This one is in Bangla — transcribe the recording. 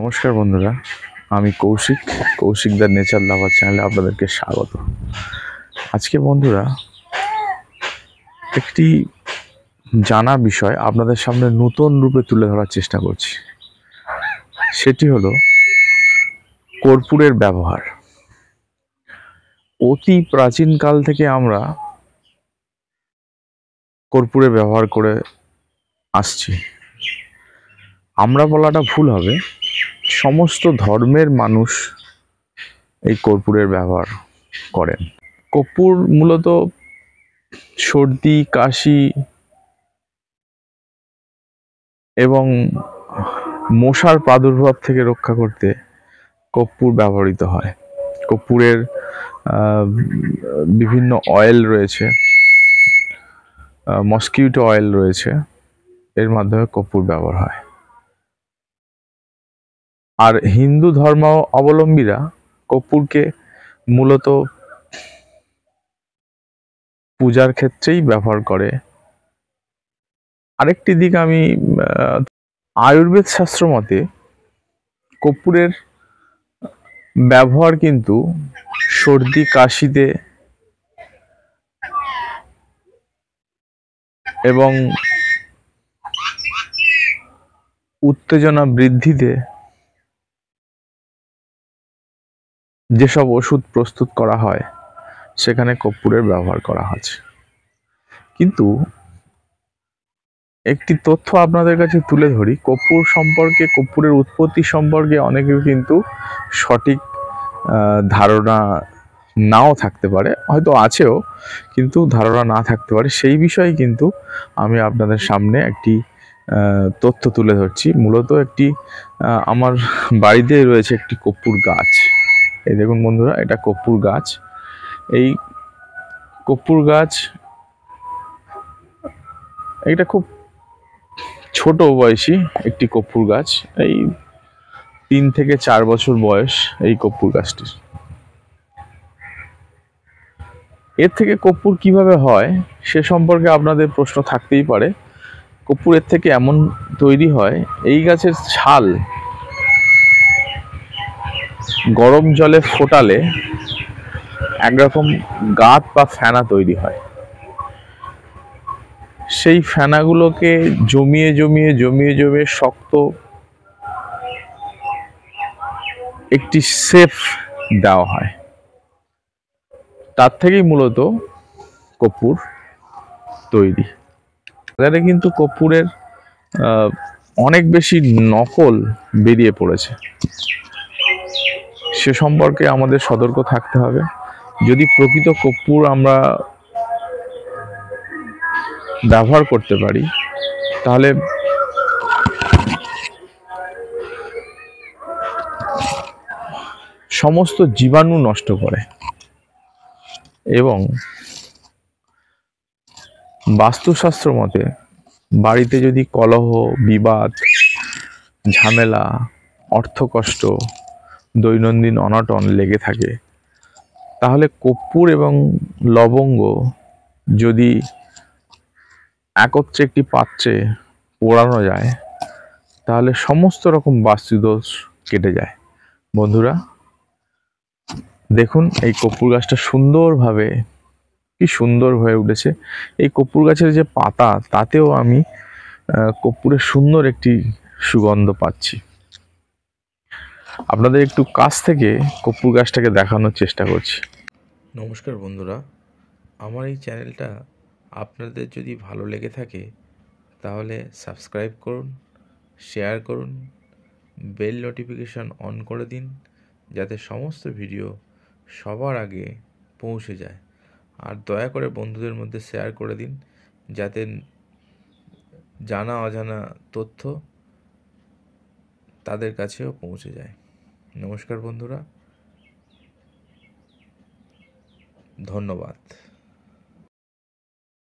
নমস্কার বন্ধুরা, আমি কৌশিক দ্য নেচার লাভার চ্যানেলে আপনাদেরকে স্বাগত। আজকে বন্ধুরা একটি জানা বিষয় আপনাদের সামনে নতুন রূপে তুলে ধরার চেষ্টা করছি। সেটি হলো কর্পূরের ব্যবহার। অতি প্রাচীনকাল থেকে আমরা কর্পূরের ব্যবহার করে আসছি। আমরা বলাটা ভুল হবে, সমস্ত ধর্মের মানুষ এই কর্পূরের ব্যবহার করেন। কর্পূর মূলত সর্দি, কাশি এবং মশার প্রাদুর্ভাব থেকে রক্ষা করতে কর্পূর ব্যবহৃত হয়। কর্পূরের বিভিন্ন অয়েল রয়েছে, মসকিউটো অয়েল রয়েছে, এর মাধ্যমে কর্পূর ব্যবহার হয়। আর হিন্দু ধর্ম অবলম্বীরা কর্পূরকে মূলত পূজার ক্ষেত্রেই ব্যবহার করে। আরেকটি দিক আমি আয়ুর্বেদ শাস্ত্র মতে কর্পূরের ব্যবহার কিন্তু সর্দি কাশিতে এবং উত্তেজনা বৃদ্ধিতে যেসব ওষুধ প্রস্তুত করা হয় সেখানে কর্পূরের ব্যবহার করা হচ্ছে। কিন্তু একটি তথ্য আপনাদের কাছে তুলে ধরি, কর্পূর সম্পর্কে, কর্পূরের উৎপত্তি সম্পর্কে অনেকের কিন্তু সঠিক ধারণা নাও থাকতে পারে, হয়তো আছেও, কিন্তু ধারণা না থাকতে পারে। সেই বিষয়ে কিন্তু আমি আপনাদের সামনে একটি তথ্য তুলে ধরছি। মূলত একটি আমার বাড়িতে রয়েছে একটি কর্পূর গাছ। এই দেখুন বন্ধুরা, এটা কর্পূর গাছ। এই কর্পূর গাছ, এটা খুব ছোট বয়সী একটি কর্পূর গাছ। এই 3 থেকে 4 বছর বয়স এই কর্পূর গাছটির। এর থেকে কর্পূর কিভাবে হয় সে সম্পর্কে আপনাদের প্রশ্ন থাকতেই পারে। কর্পূরের থেকে এমন তৈরি হয়, এই গাছের ছাল গরম জলে ফোটালে একরকম গাঁত বা ফেনা তৈরি হয়। সেই ফেনাগুলোকে জমিয়ে জমিয়ে জমিয়ে জমিয়ে শক্ত একটি শেপ দেওয়া হয়। তার থেকেই মূলত কর্পূর তৈরি। বাজারে কিন্তু কর্পূরের অনেক বেশি নকল বেরিয়ে পড়েছে। সে সম্পর্কে আমাদের সতর্ক থাকতে হবে। যদি প্রকৃত কর্পূর আমরা ব্যবহার করতে পারি তাহলে সমস্ত জীবাণু নষ্ট করে এবং বাস্তুশাস্ত্র মতে বাড়িতে যদি কলহ, বিবাদ, ঝামেলা, অর্থকষ্ট, দৈনন্দিন অনটন লেগে থাকে, তাহলে কর্পূর এবং লবঙ্গ যদি একত্রে একটি পাত্রে পোড়ানো যায় তাহলে সমস্ত রকম বাস্তুদোষ কেটে যায়। বন্ধুরা দেখুন, এই কর্পূর গাছটা সুন্দরভাবে, কি সুন্দর হয়ে উঠেছে। এই কর্পূর গাছের যে পাতা, তাতেও আমি কর্পূরের সুন্দর একটি সুগন্ধ পাচ্ছি। আপনাদের একটু কাছ থেকে কর্পূর গাছটাকে দেখানোর চেষ্টা করছি। নমস্কার বন্ধুরা, আমার এই চ্যানেলটা আপনাদের যদি ভালো লেগে থাকে তাহলে সাবস্ক্রাইব করুন, শেয়ার করুন, বেল নোটিফিকেশন অন করে দিন, যাতে সমস্ত ভিডিও সবার আগে পৌঁছে যায়। আর দয়া করে বন্ধুদের মধ্যে শেয়ার করে দিন, যাতে জানা অজানা তথ্য তাদের কাছেও পৌঁছে যায়। নমস্কার বন্ধুরা, ধন্যবাদ।